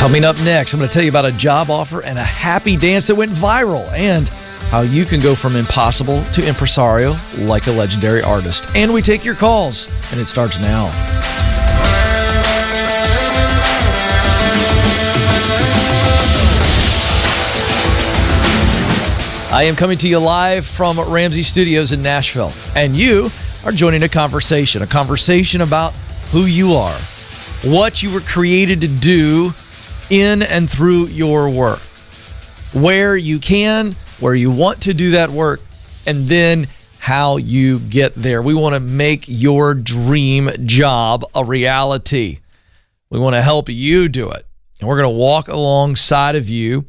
Coming up next, I'm going to tell you about a job offer and a happy dance that went viral and how you can go from impossible to impresario like a legendary artist. And we take your calls, and it starts now. I am coming to you live from Ramsey Studios in Nashville, and you are joining a conversation about who you are, what you were created to do in and through your work, where you can, where you want to do that work, and then how you get there. We want to make your dream job a reality. We want to help you do it. And we're going to walk alongside of you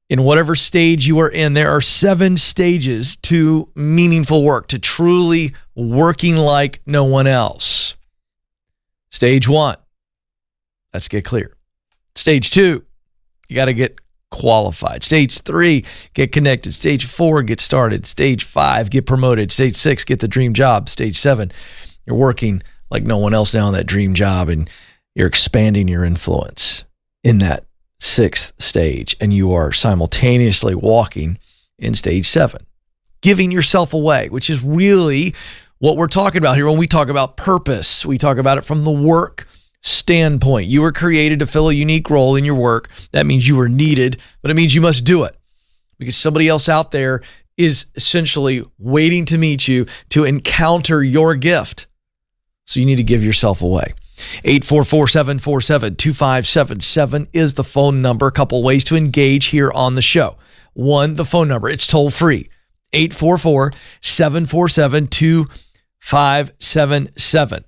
in whatever stage you are in. There are 7 stages to meaningful work, to truly working like no one else. Stage 1, let's get clear. Stage 2, you got to get qualified. Stage 3, get connected. Stage 4, get started. Stage 5, get promoted. Stage 6, get the dream job. Stage 7, you're working like no one else now in that dream job, and you're expanding your influence in that 6th stage, and you are simultaneously walking in stage 7, giving yourself away, which is really what we're talking about here when we talk about purpose. We talk about it from the work standpoint. You were created to fill a unique role in your work. That means you were needed, but it means you must do it because somebody else out there is essentially waiting to meet you to encounter your gift. So you need to give yourself away. 844-747-2577 is the phone number. A couple ways to engage here on the show. 1, the phone number. It's toll free. 844-747-2577.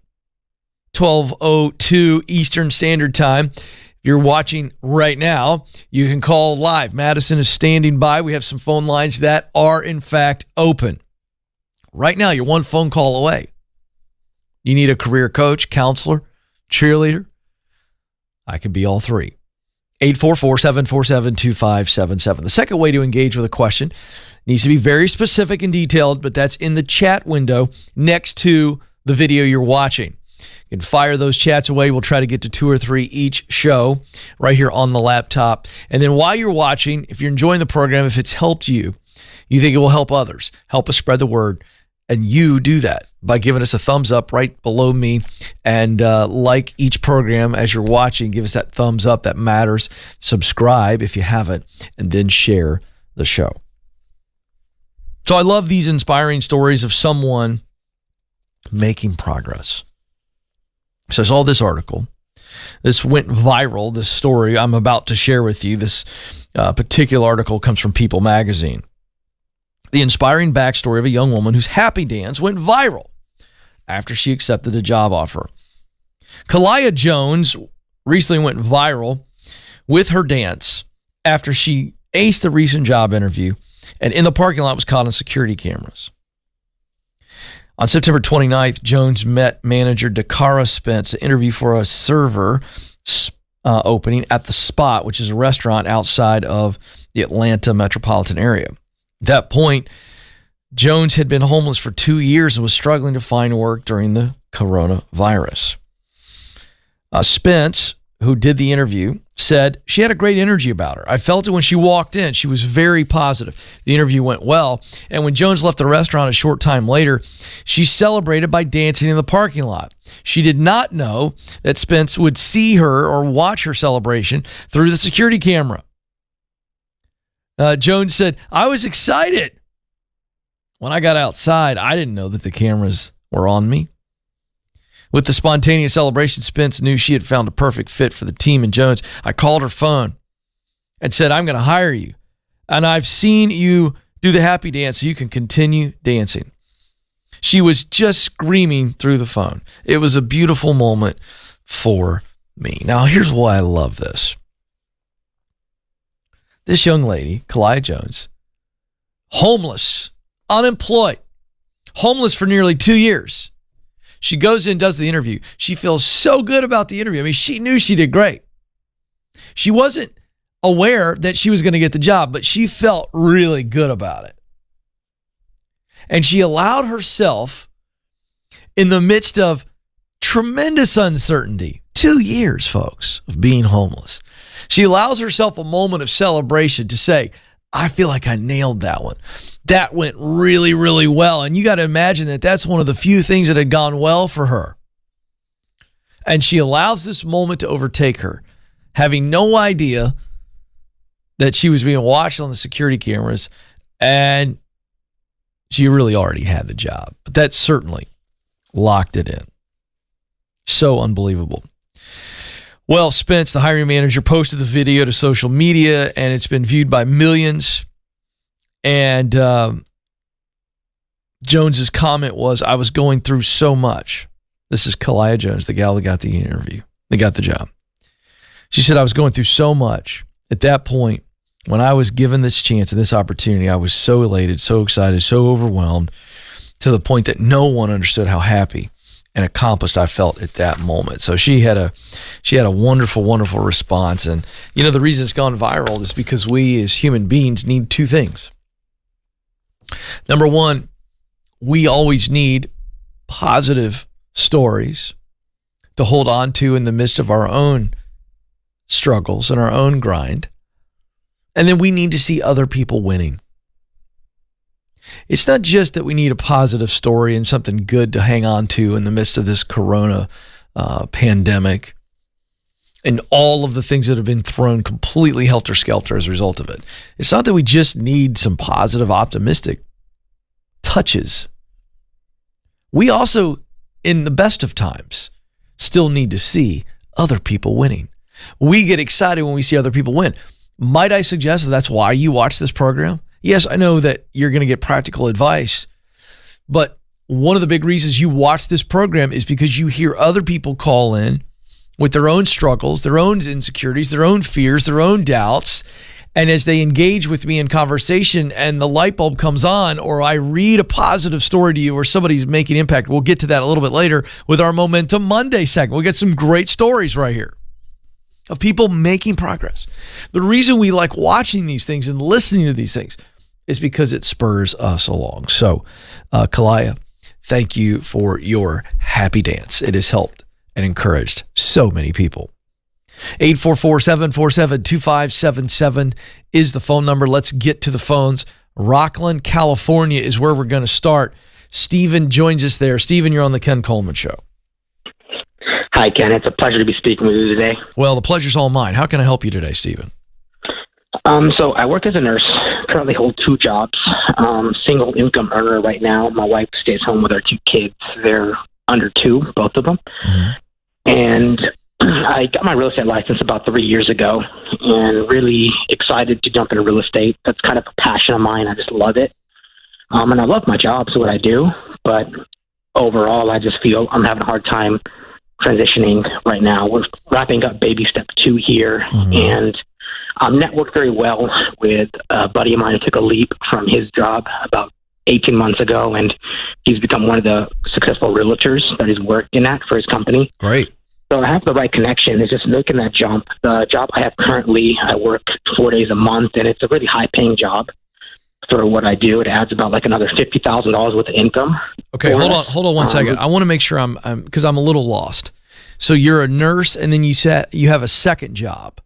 12:02 Eastern Standard Time. If you're watching right now, you can call live. Madison is standing by. We have some phone lines that are, in fact, open. Right now, you're one phone call away. You need a career coach, counselor, cheerleader. I could be all 3. 844-747-2577. The second way to engage with a question needs to be very specific and detailed, but that's in the chat window next to the video you're watching. You can fire those chats away. We'll try to get to 2 or 3 each show right here on the laptop. And then while you're watching, if you're enjoying the program, if it's helped you, you think it will help others, help us spread the word, and you do that by giving us a thumbs up right below me. And like each program as you're watching, give us that thumbs up. That matters. Subscribe if you haven't, and then share the show. So I love these inspiring stories of someone making progress. So I saw this article. This went viral, this story I'm about to share with you. This particular article comes from People magazine. The inspiring backstory of a young woman whose happy dance went viral after she accepted a job offer. Kalia Jones recently went viral with her dance after she aced a recent job interview and in the parking lot was caught on security cameras. On September 29th, Jones met manager Dakara Spence to interview for a server opening at The Spot, which is a restaurant outside of the Atlanta metropolitan area. At that point, Jones had been homeless for 2 years and was struggling to find work during the coronavirus. Spence, who did the interview, said she had a great energy about her. I felt it when she walked in. She was very positive. The interview went well. And when Jones left the restaurant a short time later, she celebrated by dancing in the parking lot. She did not know that Spence would see her or watch her celebration through the security camera. Jones said, I was excited. When I got outside, I didn't know that the cameras were on me. With the spontaneous celebration, Spence knew she had found a perfect fit for the team. And Jones, I called her phone and said, I'm going to hire you. And I've seen you do the happy dance so you can continue dancing. She was just screaming through the phone. It was a beautiful moment for me. Now, here's why I love this. This young lady, Kalia Jones, homeless, unemployed, homeless for nearly 2 years. She goes in, does the interview. She feels so good about the interview. I mean, she knew she did great. She wasn't aware that she was going to get the job, but she felt really good about it. And she allowed herself, in the midst of tremendous uncertainty, 2 years, folks, of being homeless. She allows herself a moment of celebration to say, I feel like I nailed that one. That went really, really well. And you got to imagine that that's one of the few things that had gone well for her. And she allows this moment to overtake her, having no idea that she was being watched on the security cameras, and she really already had the job. But that certainly locked it in. So unbelievable. Well, Spence, the hiring manager, posted the video to social media, and it's been viewed by millions. And Jones's comment was, I was going through so much. This is Kalia Jones, the gal that got the interview. They got the job. She said, I was going through so much. At that point, when I was given this chance and this opportunity, I was so elated, so excited, so overwhelmed, to the point that no one understood how happy and accomplished I felt at that moment. So she had a wonderful, wonderful response. And, you know, the reason it's gone viral is because we as human beings need two things. Number one, we always need positive stories to hold on to in the midst of our own struggles and our own grind. And then we need to see other people winning. It's not just that we need a positive story and something good to hang on to in the midst of this corona pandemic and all of the things that have been thrown completely helter-skelter as a result of it. It's not that we just need some positive, optimistic touches. We also, in the best of times, still need to see other people winning. We get excited when we see other people win. Might I suggest that that's why you watch this program? Yes, I know that you're going to get practical advice, but one of the big reasons you watch this program is because you hear other people call in with their own struggles, their own insecurities, their own fears, their own doubts. And as they engage with me in conversation and the light bulb comes on, or I read a positive story to you or somebody's making impact, we'll get to that a little bit later with our Momentum Monday segment. We'll get some great stories right here of people making progress. The reason we like watching these things and listening to these things is because it spurs us along. So, Kalia, thank you for your happy dance. It has helped and encouraged so many people. 844-747-2577 is the phone number. Let's get to the phones. Rockland, California is where we're going to start. Stephen joins us there. Stephen, you're on the Ken Coleman Show. Hi, Ken. It's a pleasure to be speaking with you today. Well, the pleasure's all mine. How can I help you today, Stephen? So I work as a nurse, currently hold two jobs, single income earner right now. My wife stays home with our two kids. They're under 2, both of them. Mm-hmm. And I got my real estate license about 3 years ago and really excited to jump into real estate. That's kind of a passion of mine. I just love it. And I love my job, so what I do. But overall, I just feel I'm having a hard time transitioning right now. We're wrapping up baby step 2 here. Mm-hmm. And I'm networked very well with a buddy of mine who took a leap from his job about 18 months ago. And he's become one of the successful realtors that he's working at for his company. Great. So I have the right connection. It's just making that jump. The job I have currently, I work 4 days a month, and it's a really high-paying job for what I do. It adds about like another $50,000 worth of income. Okay, hold on one second. I want to make sure I'm because I'm a little lost. So you're a nurse, and then you said you have a second job.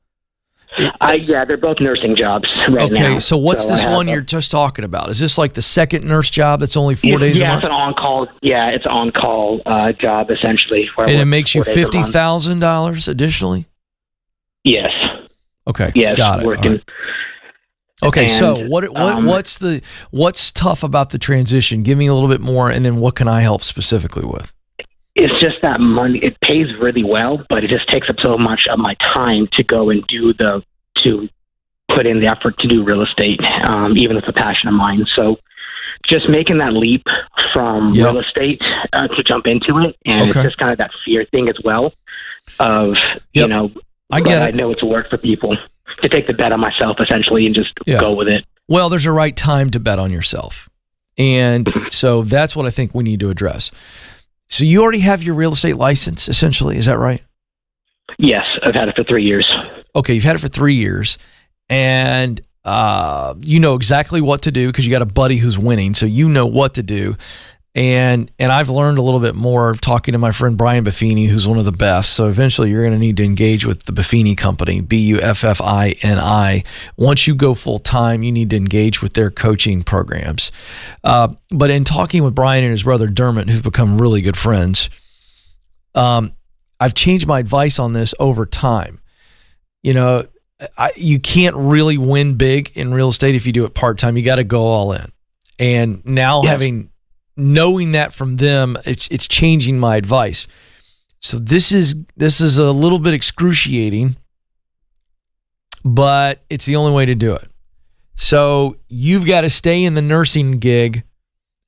Yeah, they're both nursing jobs right now. Okay, so what's this one you're just talking about? Is this like the second nurse job that's only 4 days a month? It's an on-call. Yeah, it's an on-call job essentially. And it makes you $50,000 additionally? Yes. Okay. Yes. Got it. Working. Right. Okay. So what's tough about the transition? Give me a little bit more, and then what can I help specifically with? It's just that money. It pays really well, but it just takes up so much of my time to go and to put in the effort to do real estate, even if it's a passion of mine. So just making that leap from real estate to jump into it. And it's just kind of that fear thing as well of, you know, I know it's work for people to take the bet on myself essentially and just go with it. Well, there's a right time to bet on yourself. And so that's what I think we need to address. So you already have your real estate license, essentially. Is that right? Yes, I've had it for 3 years. Okay, you've had it for 3 years, and you know exactly what to do because you got a buddy who's winning, so you know what to do. And I've learned a little bit more talking to my friend Brian Buffini, who's one of the best. So eventually you're going to need to engage with the Buffini Company, Buffini. Once you go full time, you need to engage with their coaching programs. But in talking with Brian and his brother Dermot, who've become really good friends, I've changed my advice on this over time. You can't really win big in real estate if you do it part-time. You got to go all in. And now knowing that from them, it's changing my advice. So this is a little bit excruciating, but it's the only way to do it. So you've got to stay in the nursing gig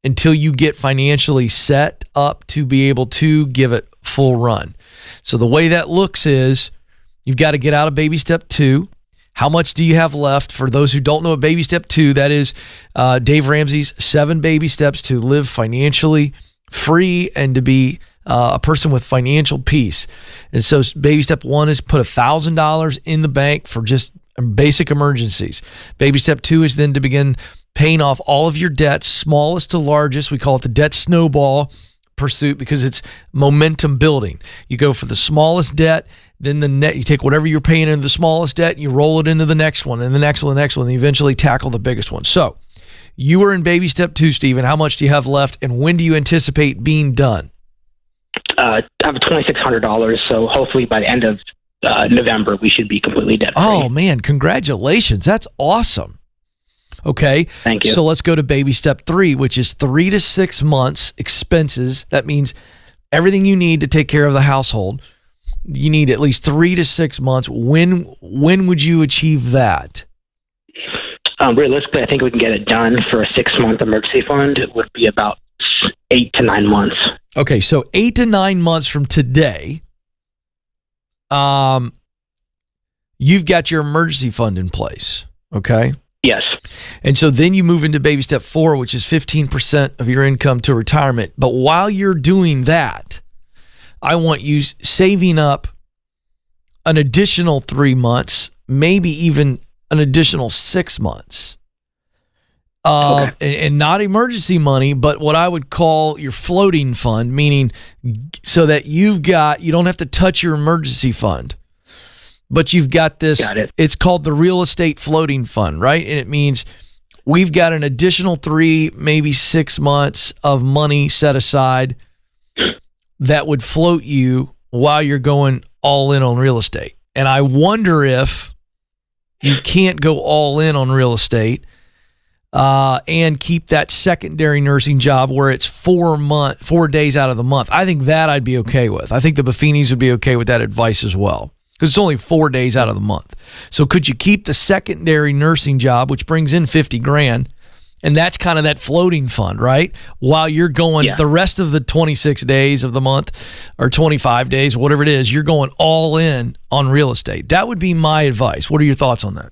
until you get financially set up to be able to give it full run. So the way that looks is you've got to get out of baby step 2. How much do you have left? For those who don't know what baby step 2, that is Dave Ramsey's 7 baby steps to live financially free and to be a person with financial peace. And so baby step 1 is put $1,000 in the bank for just basic emergencies. Baby step 2 is then to begin paying off all of your debts, smallest to largest. We call it the debt snowball pursuit because it's momentum building. You go for the smallest debt, then you take whatever you're paying into the smallest debt, you roll it into the next one, and the next one, and you eventually tackle the biggest one. So you are in baby step 2, Stephen. How much do you have left, and when do you anticipate being done? I have $2,600, so hopefully by the end of November, we should be completely debt free. Oh, man, congratulations. That's awesome. Okay. Thank you. So let's go to baby step 3, which is 3 to 6 months expenses. That means everything you need to take care of the household. You need at least 3 to 6 months. When would you achieve that? Realistically, I think we can get it done for a 6-month emergency fund. It would be about 8 to 9 months. Okay, so 8 to 9 months from today, you've got your emergency fund in place. Okay. Yes. And so then you move into baby step 4, which is 15% of your income to retirement. But while you're doing that, I want you saving up an additional 3 months, maybe even an additional 6 months. And not emergency money, but what I would call your floating fund, meaning so that you don't have to touch your emergency fund. But you've got this, it's called the real estate floating fund, right? And it means we've got an additional 3, maybe 6 months of money set aside that would float you while you're going all in on real estate. And I wonder if you can't go all in on real estate and keep that secondary nursing job where it's 4 days out of the month. I think that I'd be okay with. I think the Buffinis would be okay with that advice as well, because it's only 4 days out of the month. So could you keep the secondary nursing job, which brings in $50,000, and that's kind of that floating fund, right? While you're going the rest of the 26 days of the month or 25 days, whatever it is, you're going all in on real estate. That would be my advice. What are your thoughts on that?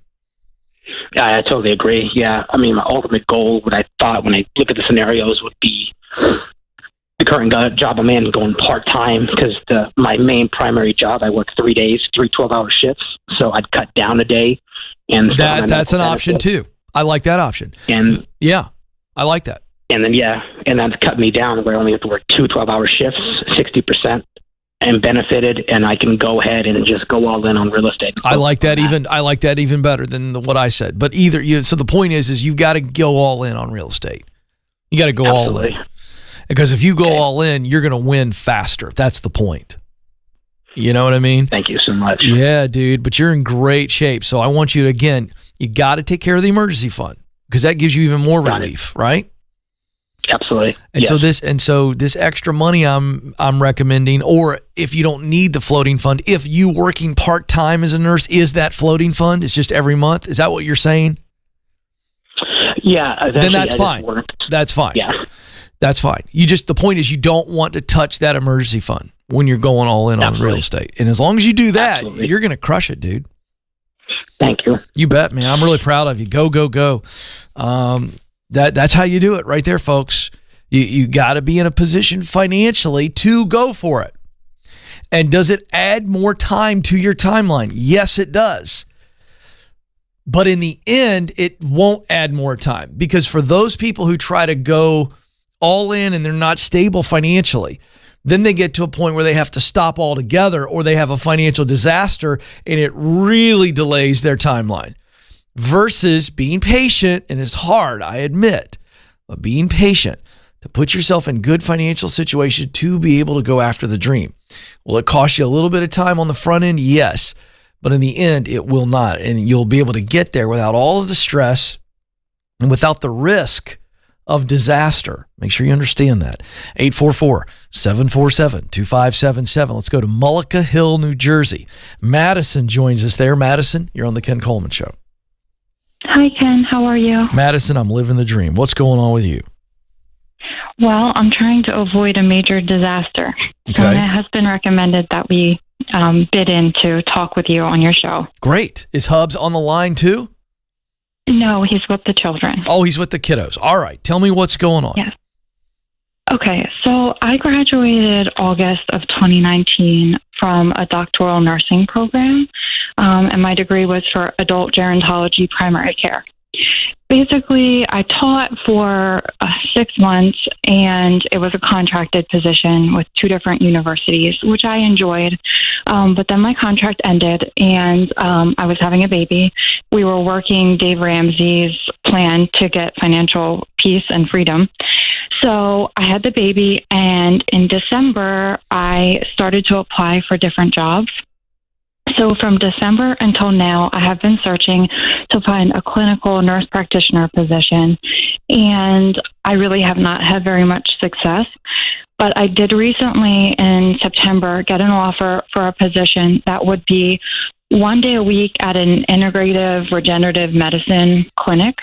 Yeah, I totally agree. Yeah, I mean, my ultimate goal, what I thought when I look at the scenarios, would be the current job I'm in going part-time, because my main primary job, I work 3 days, 3 12-hour shifts, so I'd cut down a day. And that's an option too. I like that option. And yeah, I like that. And then, and that's cut me down where I only have to work 2 12-hour shifts, 60%, and benefited, and I can go ahead and just go all in on real estate. I like that even better than what I said. But so the point is you've got to go all in on real estate. You got to go all in. Because if you go all in, you're going to win faster. That's the point. You know what I mean? Thank you so much. Yeah, dude. But you're in great shape. So I want you to, again, you got to take care of the emergency fund, because that gives you even more relief, right? Absolutely. And so this extra money I'm recommending, or if you don't need the floating fund, if you working part-time as a nurse, is that floating fund? It's just every month. Is that what you're saying? Yeah. Then that's fine. That's fine. Yeah. That's fine. The point is you don't want to touch that emergency fund when you're going all in on real estate. And as long as you do that, you're going to crush it, dude. Thank you. You bet, man. I'm really proud of you. Go, go, go. That's how you do it right there, folks. You got to be in a position financially to go for it. And does it add more time to your timeline? Yes, it does. But in the end, it won't add more time, because for those people who try to go all in and they're not stable financially. Then they get to a point where they have to stop altogether, or they have a financial disaster and it really delays their timeline. Versus being patient, and it's hard, I admit, but being patient to put yourself in good financial situation to be able to go after the dream. Will it cost you a little bit of time on the front end? Yes. But in the end, it will not. And you'll be able to get there without all of the stress and without the risk of disaster. Make sure you understand that. 844-747-2577. Let's go to Mullica Hill, New Jersey. Madison joins us there. Madison, you're on the Ken Coleman Show. Hi, Ken. How are you? Madison, I'm living the dream. What's going on with you? Well, I'm trying to avoid a major disaster. Okay. And it has been recommended that we bid in to talk with you on your show. Great. Is Hubs on the line too? No, he's with the children. Oh, he's with the kiddos. All right. Tell me what's going on. Yes. Okay, so I graduated August of 2019 from a doctoral nursing program, and my degree was for adult gerontology primary care. Basically, I taught for 6 months, and it was a contracted position with 2 different universities, which I enjoyed. But then my contract ended, and I was having a baby. We were working Dave Ramsey's plan to get financial peace and freedom. So I had the baby, and in December, I started to apply for different jobs. So from December until now, I have been searching to find a clinical nurse practitioner position, and I really have not had very much success. But I did recently in September get an offer for a position that would be 1 day a week at an integrative regenerative medicine clinic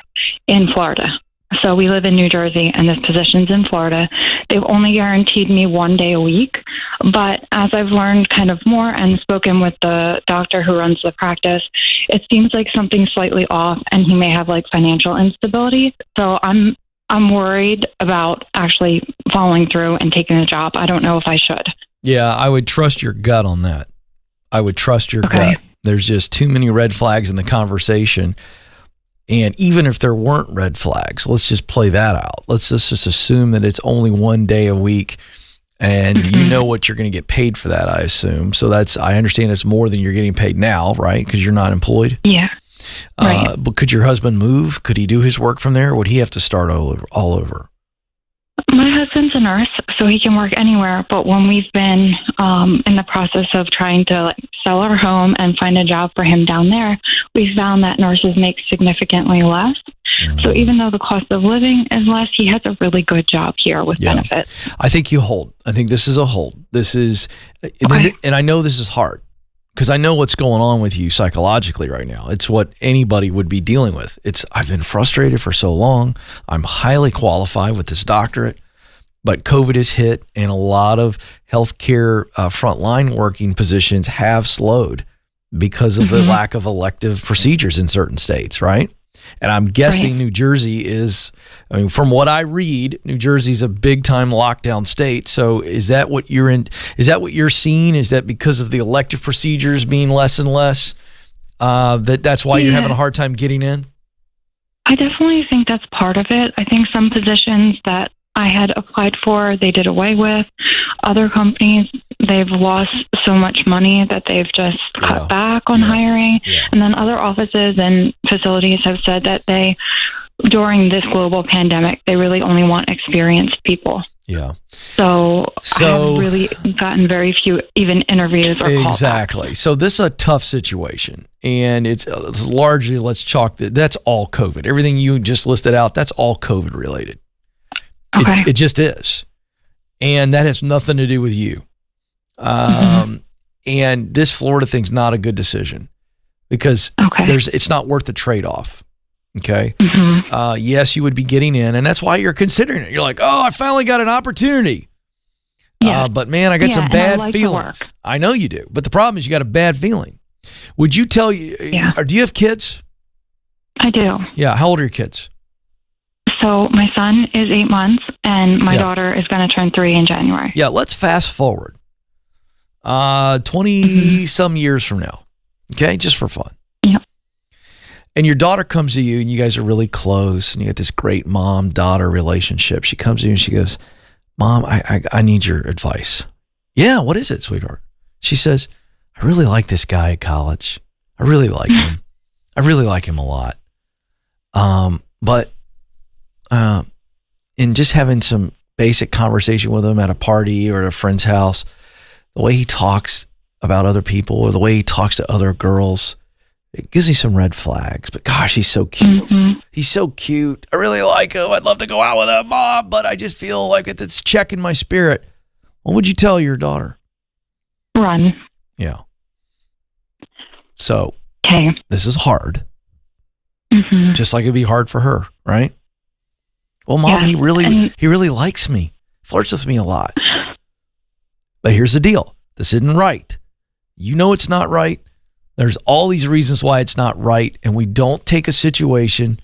in Florida. So we live in New Jersey, and this position's in Florida. They've only guaranteed me 1 day a week. But as I've learned kind of more and spoken with the doctor who runs the practice, it seems like something's slightly off, and he may have like financial instability. So I'm worried about actually following through and taking the job. I don't know if I should. Yeah, I would trust your gut on that. I would trust your gut. There's just too many red flags in the conversation. And even if there weren't red flags, let's just play that out. Let's just assume that it's only 1 day a week, and you know what you're going to get paid for that, I assume. So I understand it's more than you're getting paid now, right? Because you're not employed. Yeah. Right. But could your husband move? Could he do his work from there? Or would he have to start all over? My husband's a nurse, so he can work anywhere. But when we've been in the process of trying to sell our home and find a job for him down there, we found that nurses make significantly less. So even though the cost of living is less, he has a really good job here with benefits. I think you hold. I think this is a hold. This is, and I know this is hard because I know what's going on with you psychologically right now. It's what anybody would be dealing with. I've been frustrated for so long. I'm highly qualified with this doctorate, but COVID has hit, and a lot of healthcare frontline working positions have slowed because of the lack of elective procedures in certain states, right? And I'm guessing New Jersey is, from what I read, New Jersey's a big time lockdown state. So is that what you're in? Is that what you're seeing? Is that because of the elective procedures being less and less? That's why you're having a hard time getting in? I definitely think that's part of it. I think some positions that I had applied for, they did away with. Other companies, they've lost so much money that they've just cut back on hiring. Yeah. And then other offices and facilities have said that during this global pandemic, they really only want experienced people. Yeah. So I have really gotten very few even interviews or callbacks. Exactly. So this is a tough situation. And it's largely, let's chalk that's all COVID. Everything you just listed out, that's all COVID related. Okay. It just is. And that has nothing to do with you. And this Florida thing's not a good decision because it's not worth the trade-off. Okay. Yes, you would be getting in, and that's why you're considering it. You're like, oh, I finally got an opportunity. Yeah. But man, I got some bad feelings. I know you do. But the problem is you got a bad feeling. Would you tell you, or do you have kids? I do. Yeah. How old are your kids? So my son is 8 months, and my daughter is going to turn 3 in January. Yeah, let's fast forward 20 some years from now, okay, just for fun. Yep. and your daughter comes to you and you guys are really close and you got this great mom-daughter relationship. She comes to you and she goes, Mom, I need your advice. Yeah, what is it, sweetheart? She says, I really like this guy at college. I really like him. I really like him a lot. But in just having some basic conversation with him at a party or at a friend's house, the way he talks about other people or the way he talks to other girls, it gives me some red flags. But gosh, he's so cute. Mm-hmm. He's so cute. I really like him. I'd love to go out with him, Mom, but I just feel like it's checking my spirit. What would you tell your daughter? Run. Yeah. So okay. This is hard. Mm-hmm. Just like it'd be hard for her, right? Well, Mom, he really likes me, flirts with me a lot. But here's the deal. This isn't right. You know it's not right. There's all these reasons why it's not right, and we don't take a situation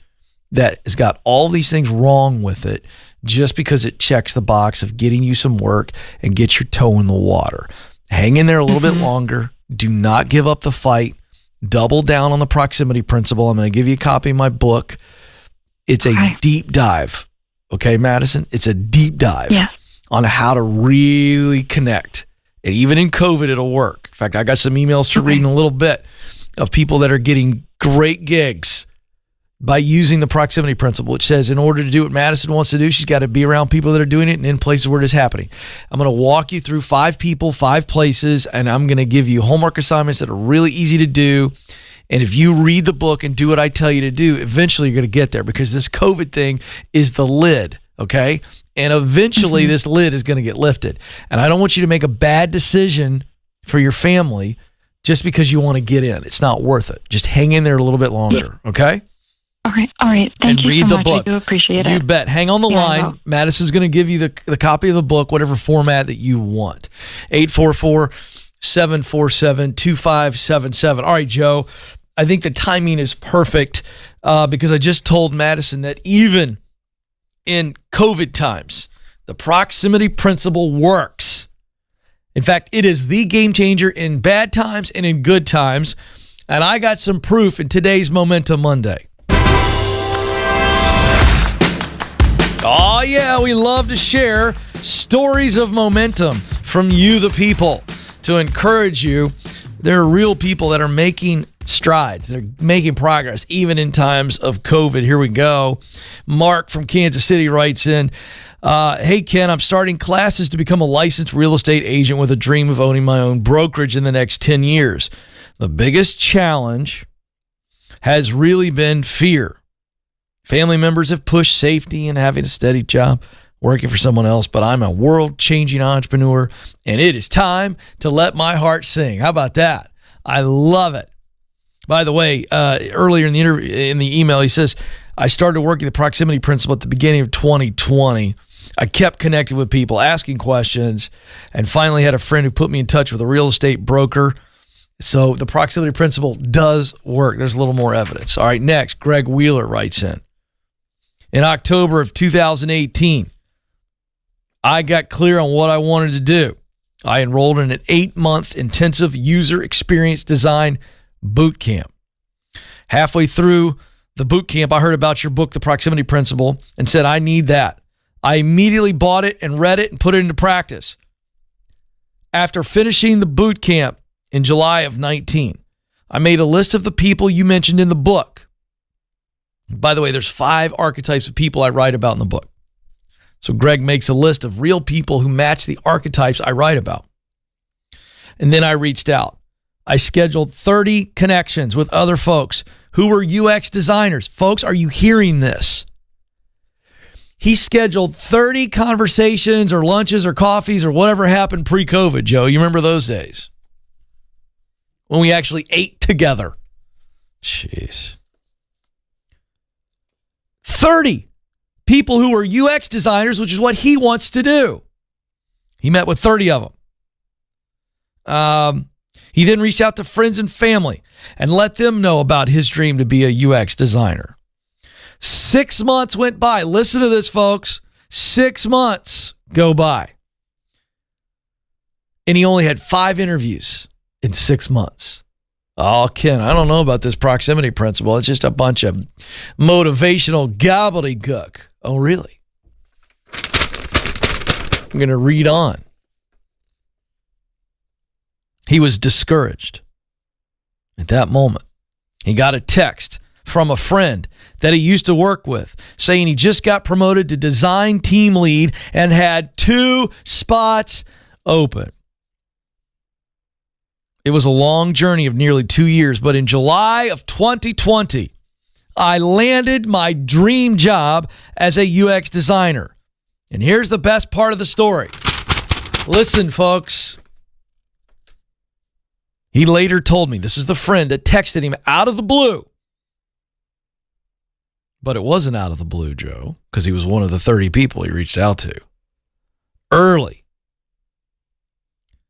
that has got all these things wrong with it just because it checks the box of getting you some work and get your toe in the water. Hang in there a little bit longer. Do not give up the fight. Double down on the proximity principle. I'm going to give you a copy of my book. It's a deep dive. Okay, Madison? It's a deep dive on how to really connect. And even in COVID, it'll work. In fact, I got some emails to read in a little bit of people that are getting great gigs by using the proximity principle, which says in order to do what Madison wants to do, she's got to be around people that are doing it and in places where it is happening. I'm going to walk you through 5 people, 5 places, and I'm going to give you homework assignments that are really easy to do. And if you read the book and do what I tell you to do, eventually you're going to get there, because this COVID thing is the lid, okay? And eventually this lid is going to get lifted. And I don't want you to make a bad decision for your family just because you want to get in. It's not worth it. Just hang in there a little bit longer, okay? All right. Thank you read so the much. book. I do appreciate it. You bet. Hang on the line. Madison's going to give you the copy of the book, whatever format that you want. 844-747-2577. All right, Joe. I think the timing is perfect because I just told Madison that even in COVID times, the proximity principle works. In fact, it is the game changer in bad times and in good times. And I got some proof in today's Momentum Monday. Oh, yeah, we love to share stories of momentum from you, the people, to encourage you. There are real people that are making strides. They're making progress, even in times of COVID. Here we go. Mark from Kansas City writes in, hey, Ken, I'm starting classes to become a licensed real estate agent with a dream of owning my own brokerage in the next 10 years. The biggest challenge has really been fear. Family members have pushed safety and having a steady job, working for someone else, but I'm a world-changing entrepreneur, and it is time to let my heart sing. How about that? I love it. By the way, earlier in the email, he says, I started working the proximity principle at the beginning of 2020. I kept connecting with people, asking questions, and finally had a friend who put me in touch with a real estate broker. So the proximity principle does work. There's a little more evidence. All right, next, Greg Wheeler writes in. In October of 2018, I got clear on what I wanted to do. I enrolled in an 8-month intensive user experience design boot camp. Halfway through the boot camp, I heard about your book, The Proximity Principle, and said, I need that. I immediately bought it and read it and put it into practice. After finishing the boot camp in July of 19, I made a list of the people you mentioned in the book. By the way, there's 5 archetypes of people I write about in the book. So Greg makes a list of real people who match the archetypes I write about. And then I reached out. I scheduled 30 connections with other folks who were UX designers. Folks, are you hearing this? He scheduled 30 conversations or lunches or coffees or whatever happened pre-COVID, Joe. You remember those days? When we actually ate together. Jeez. 30 people who are UX designers, which is what he wants to do. He met with 30 of them. He then reached out to friends and family and let them know about his dream to be a UX designer. 6 months went by. Listen to this, folks. 6 months go by. And he only had 5 interviews in 6 months. Oh, Ken, I don't know about this proximity principle. It's just a bunch of motivational gobbledygook. Oh, really? I'm going to read on. He was discouraged. At that moment, he got a text from a friend that he used to work with saying he just got promoted to design team lead and had 2 spots open. It was a long journey of nearly 2 years, but in July of 2020, I landed my dream job as a UX designer. And here's the best part of the story. Listen, folks. He later told me, this is the friend that texted him out of the blue. But it wasn't out of the blue, Joe, because he was one of the 30 people he reached out to. Early.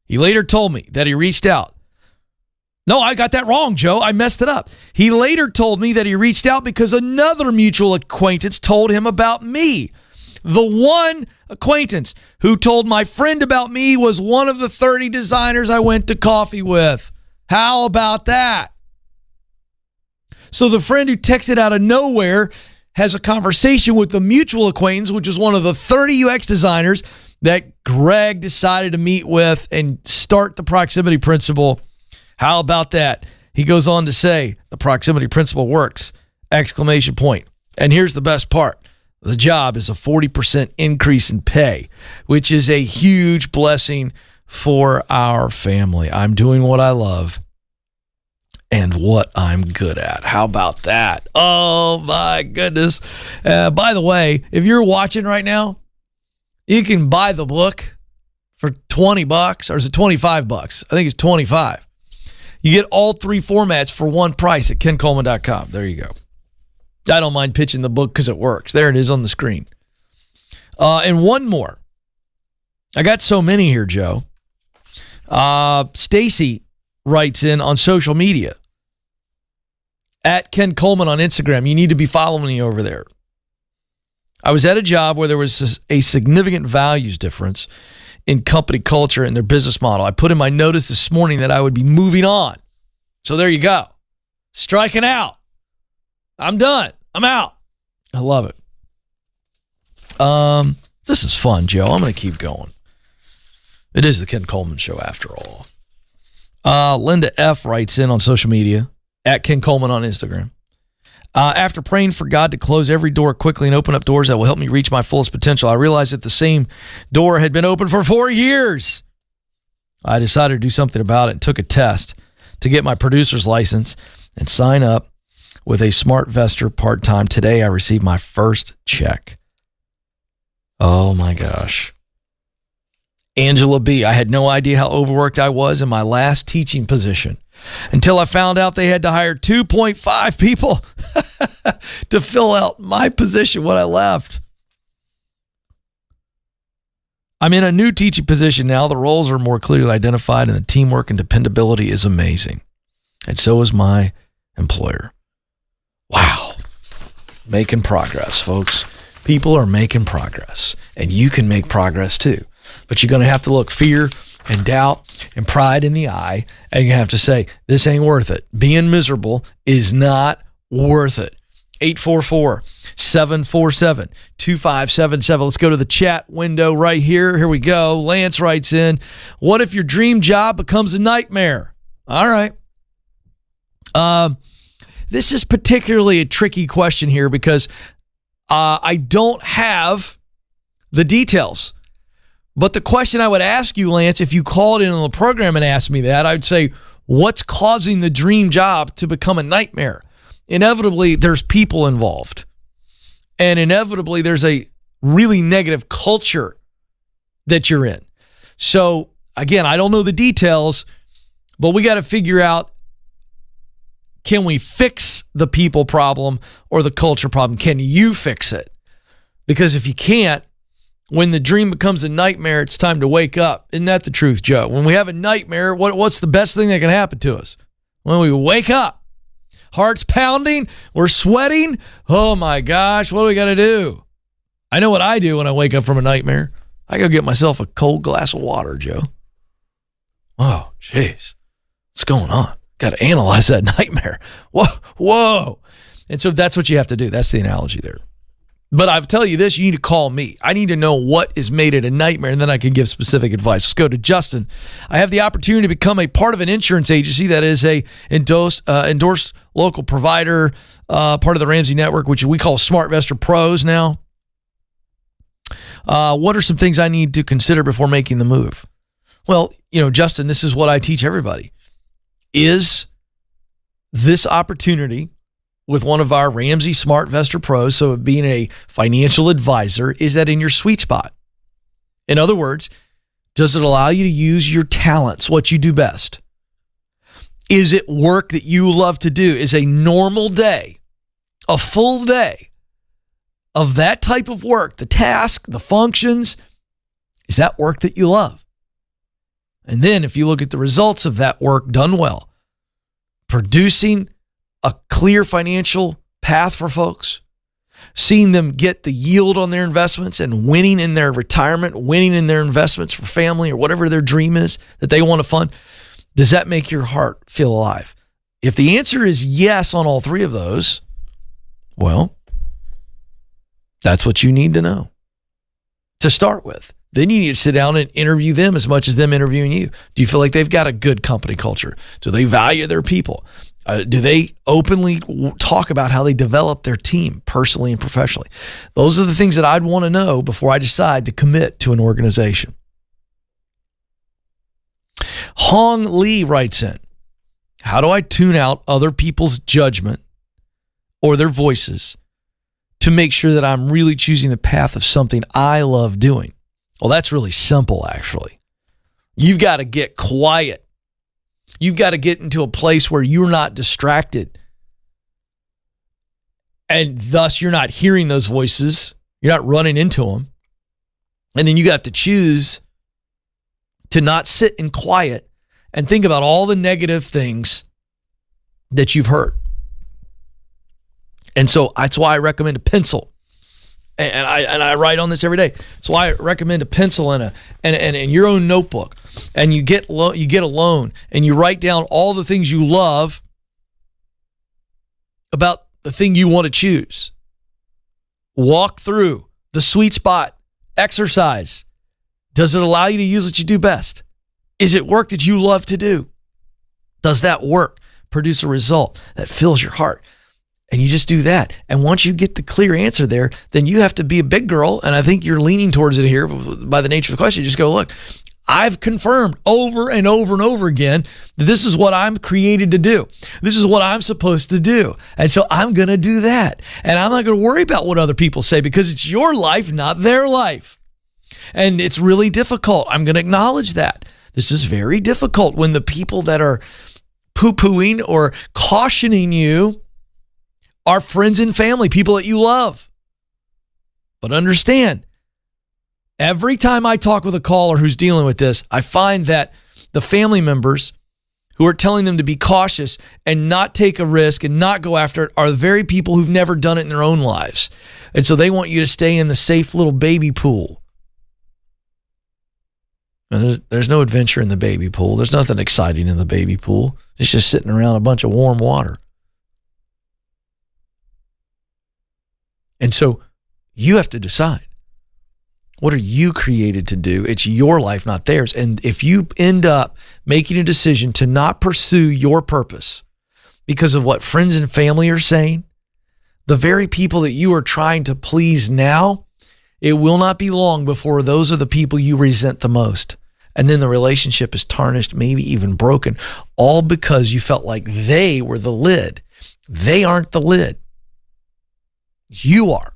He later told me that he reached out. No, I got that wrong, Joe. I messed it up. He later told me that he reached out because another mutual acquaintance told him about me. The one acquaintance who told my friend about me was one of the 30 designers I went to coffee with. How about that? So the friend who texted out of nowhere has a conversation with the mutual acquaintance, which is one of the 30 UX designers that Greg decided to meet with and start the proximity principle. How about that? He goes on to say, the proximity principle works, ! And here's the best part. The job is a 40% increase in pay, which is a huge blessing for our family. I'm doing what I love and what I'm good at. How about that? Oh, my goodness. By the way, if you're watching right now, you can buy the book for $20, or is it $25? I think it's $25. You get all 3 formats for one price at kencoleman.com. There you go. I don't mind pitching the book because it works. There it is on the screen. And one more. I got so many here, Joe. Stacy writes in on social media. At Ken Coleman on Instagram. You need to be following me over there. I was at a job where there was a significant values difference in company culture and their business model. I put in my notice this morning that I would be moving on. So there you go. Striking out. I'm done. I'm out. I love it. This is fun, Joe. I'm going to keep going. It is the Ken Coleman Show after all. Linda F. writes in on social media, at Ken Coleman on Instagram. After praying for God to close every door quickly and open up doors that will help me reach my fullest potential, I realized that the same door had been open for 4 years. I decided to do something about it and took a test to get my producer's license and sign up with a SmartVestor part-time. Today, I received my first check. Oh my gosh. Angela B. I had no idea how overworked I was in my last teaching position until I found out they had to hire 2.5 people to fill out my position when I left. I'm in a new teaching position now. The roles are more clearly identified and the teamwork and dependability is amazing. And so is my employer. Wow. Making progress, folks. People are making progress, and you can make progress too. But you're going to have to look fear and doubt and pride in the eye, and you have to say, this ain't worth it. Being miserable is not worth it. 844-747-2577. Let's go to the chat window right here. Here we go. Lance writes in, what if your dream job becomes a nightmare? All right. This is particularly a tricky question here because I don't have the details. But the question I would ask you, Lance, if you called in on the program and asked me that, I'd say, what's causing the dream job to become a nightmare? Inevitably, there's people involved. And inevitably, there's a really negative culture that you're in. So, again, I don't know the details, but we got to figure out, can we fix the people problem or the culture problem? Can you fix it? Because if you can't, when the dream becomes a nightmare, it's time to wake up. Isn't that the truth, Joe? When we have a nightmare, what's the best thing that can happen to us? When we wake up, heart's pounding, we're sweating. Oh my gosh, what do we got to do? I know what I do when I wake up from a nightmare. I go get myself a cold glass of water, Joe. Oh, jeez. What's going on? Got to analyze that nightmare. Whoa. And so that's what you have to do. That's the analogy there. But I'll tell you this, you need to call me. I need to know what is made it a nightmare, and then I can give specific advice. Let's go to Justin. I have the opportunity to become a part of an insurance agency that is a endorsed local provider, part of the Ramsey Network, which we call SmartVestor Pros now. What are some things I need to consider before making the move? Well, Justin, this is what I teach everybody. Is this opportunity with one of our Ramsey SmartVestor Pros, so being a financial advisor, is that in your sweet spot? In other words, does it allow you to use your talents, what you do best? Is it work that you love to do? Is a normal day, a full day of that type of work, the task, the functions, is that work that you love? And then if you look at the results of that work done well, producing a clear financial path for folks, seeing them get the yield on their investments and winning in their retirement, winning in their investments for family or whatever their dream is that they want to fund, does that make your heart feel alive? If the answer is yes on all three of those, well, that's what you need to know to start with. Then you need to sit down and interview them as much as them interviewing you. Do you feel like they've got a good company culture? Do they value their people? Do they openly talk about how they develop their team personally and professionally? Those are the things that I'd want to know before I decide to commit to an organization. Hong Lee writes in, how do I tune out other people's judgment or their voices to make sure that I'm really choosing the path of something I love doing? Well, that's really simple, actually. You've got to get quiet. You've got to get into a place where you're not distracted. And thus, you're not hearing those voices. You're not running into them. And then you got to choose to not sit in quiet and think about all the negative things that you've heard. And so that's why I recommend a pencil. And I write on this every day. So I recommend a pencil and your own notebook. And you get a loan and you write down all the things you love about the thing you want to choose. Walk through the sweet spot exercise. Does it allow you to use what you do best? Is it work that you love to do? Does that work produce a result that fills your heart? And you just do that. And once you get the clear answer there, then you have to be a big girl. And I think you're leaning towards it here by the nature of the question. You just go, look, I've confirmed over and over and over again that this is what I'm created to do. This is what I'm supposed to do. And so I'm going to do that. And I'm not going to worry about what other people say because it's your life, not their life. And it's really difficult. I'm going to acknowledge that. This is very difficult when the people that are poo-pooing or cautioning you are friends and family, people that you love. But understand, every time I talk with a caller who's dealing with this, I find that the family members who are telling them to be cautious and not take a risk and not go after it are the very people who've never done it in their own lives. And so they want you to stay in the safe little baby pool. And there's no adventure in the baby pool. There's nothing exciting in the baby pool. It's just sitting around a bunch of warm water. And so you have to decide, what are you created to do? It's your life, not theirs. And if you end up making a decision to not pursue your purpose because of what friends and family are saying, the very people that you are trying to please now, it will not be long before those are the people you resent the most. And then the relationship is tarnished, maybe even broken, all because you felt like they were the lid. They aren't the lid. You are.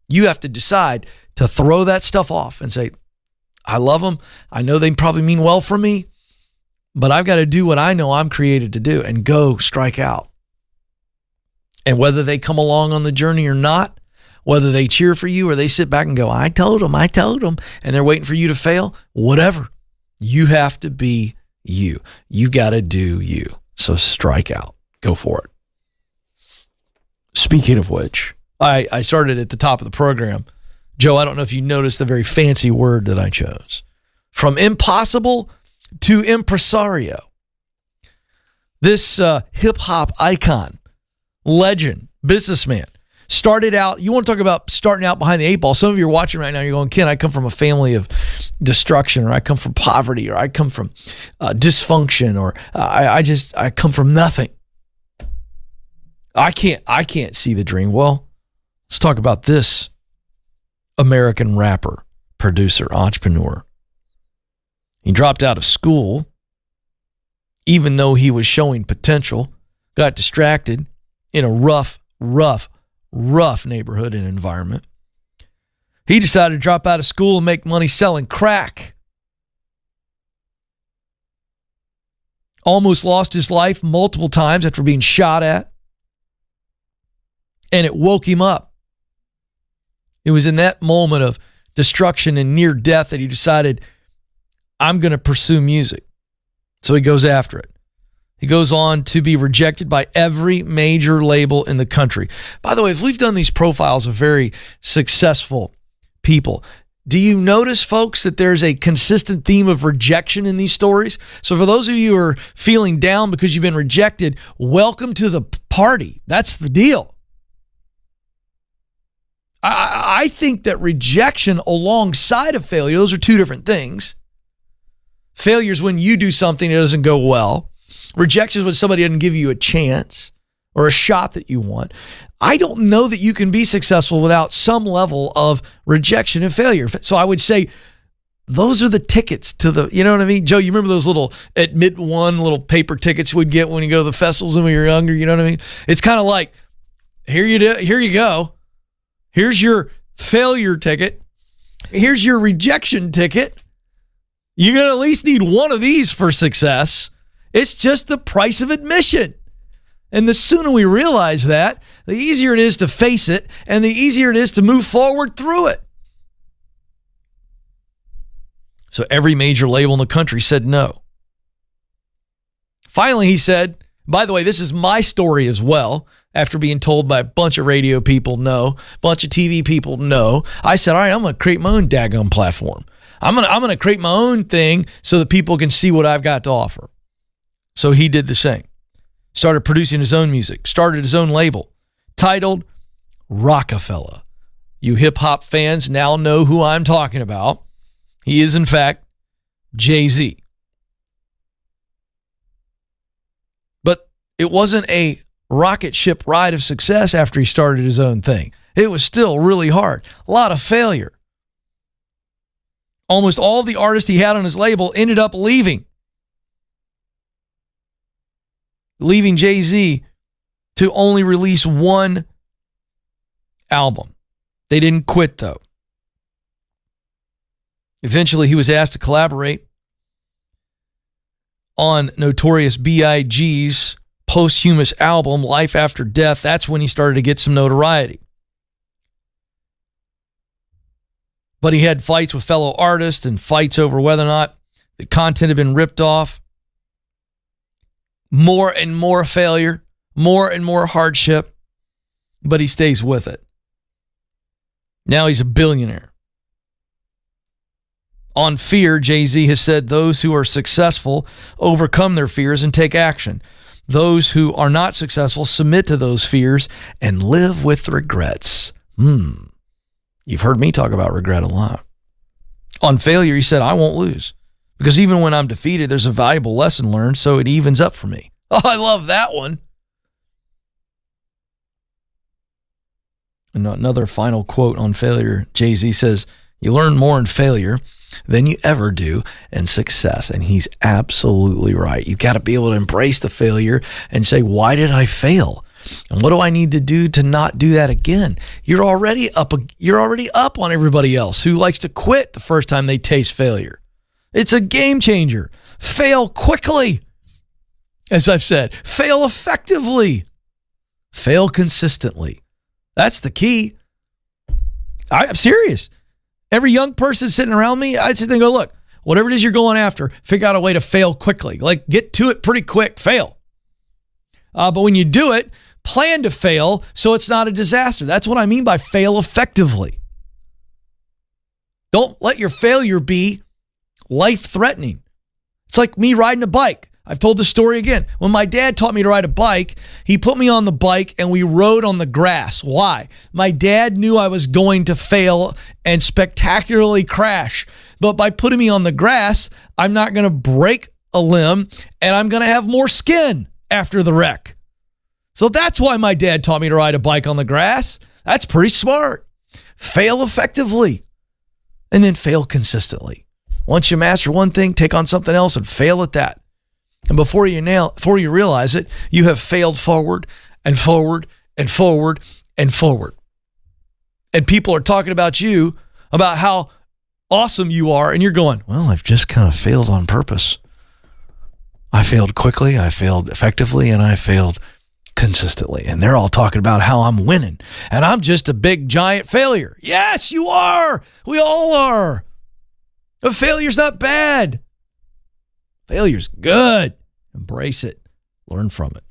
You have to decide to throw that stuff off and say, I love them. I know they probably mean well for me, but I've got to do what I know I'm created to do and go strike out. And whether they come along on the journey or not, whether they cheer for you or they sit back and go, I told them, and they're waiting for you to fail, whatever. You have to be you. You got to do you. So strike out. Go for it. Speaking of which, I started at the top of the program. Joe, I don't know if you noticed the very fancy word that I chose. From impossible to impresario. This hip-hop icon, legend, businessman, started out, you want to talk about starting out behind the eight ball. Some of you are watching right now, you're going, Ken, I come from a family of destruction, or I come from poverty, or I come from dysfunction, or I come from nothing. I can't see the dream. Well, let's talk about this American rapper, producer, entrepreneur. He dropped out of school, even though he was showing potential, got distracted in a rough neighborhood and environment. He decided to drop out of school and make money selling crack. Almost lost his life multiple times after being shot at. And it woke him up. It was in that moment of destruction and near death that he decided, I'm going to pursue music. So he goes after it. He goes on to be rejected by every major label in the country. By the way, if we've done these profiles of very successful people, do you notice, folks, that there's a consistent theme of rejection in these stories? So for those of you who are feeling down because you've been rejected, welcome to the party. That's the deal. I think that rejection alongside of failure, those are two different things. Failure is when you do something that doesn't go well. Rejection is when somebody doesn't give you a chance or a shot that you want. I don't know that you can be successful without some level of rejection and failure. So I would say those are the tickets to the, you know what I mean? Joe, you remember those little admit one little paper tickets you would get when you go to the festivals when you were younger? You know what I mean? It's kind of like, here you go. Here's your failure ticket. Here's your rejection ticket. You're going to at least need one of these for success. It's just the price of admission. And the sooner we realize that, the easier it is to face it, and the easier it is to move forward through it. So every major label in the country said no. Finally, he said, by the way, this is my story as well. After being told by a bunch of radio people no, a bunch of TV people no, I said, all right, I'm going to create my own daggone platform. I'm going to create my own thing so that people can see what I've got to offer. So he did the same. Started producing his own music. Started his own label. Titled Rockefeller. You hip-hop fans now know who I'm talking about. He is, in fact, Jay-Z. But it wasn't a rocket ship ride of success after he started his own thing. It was still really hard. A lot of failure. Almost all the artists he had on his label ended up leaving Jay-Z to only release one album. They didn't quit, though. Eventually, he was asked to collaborate on Notorious B.I.G.'s posthumous album, Life After Death. That's when he started to get some notoriety. But he had fights with fellow artists and fights over whether or not the content had been ripped off. More and more failure, more and more hardship, but he stays with it. Now he's a billionaire. On Fear, Jay-Z has said those who are successful overcome their fears and take action. Those who are not successful submit to those fears and live with regrets. You've heard me talk about regret a lot. On Failure, he said, I won't lose. Because even when I'm defeated, there's a valuable lesson learned, so it evens up for me. Oh, I love that one. And another final quote on Failure, Jay-Z says, you learn more in failure than you ever do in success. And he's absolutely right. You've got to be able to embrace the failure and say, why did I fail? And what do I need to do to not do that again? You're already up on everybody else who likes to quit the first time they taste failure. It's a game changer. Fail quickly. As I've said, fail effectively. Fail consistently. That's the key. I'm serious. Every young person sitting around me, I'd sit there and go, look, whatever it is you're going after, figure out a way to fail quickly. Like, get to it pretty quick, fail. But when you do it, plan to fail so it's not a disaster. That's what I mean by fail effectively. Don't let your failure be life-threatening. It's like me riding a bike. I've told the story again. When my dad taught me to ride a bike, he put me on the bike and we rode on the grass. Why? My dad knew I was going to fail and spectacularly crash. But by putting me on the grass, I'm not going to break a limb and I'm going to have more skin after the wreck. So that's why my dad taught me to ride a bike on the grass. That's pretty smart. Fail effectively and then fail consistently. Once you master one thing, take on something else and fail at that. And before you realize it, you have failed forward and forward and forward and forward. And people are talking about you, about how awesome you are, and you're going, well, I've just kind of failed on purpose. I failed quickly, I failed effectively, and I failed consistently. And they're all talking about how I'm winning, and I'm just a big, giant failure. Yes, you are. We all are. A failure's not bad. Failure's good. Embrace it. Learn from it.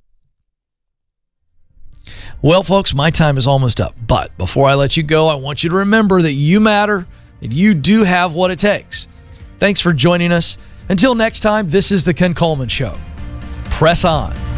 Well, folks, my time is almost up. But before I let you go, I want you to remember that you matter, and you do have what it takes. Thanks for joining us. Until next time, this is the Ken Coleman Show. Press on.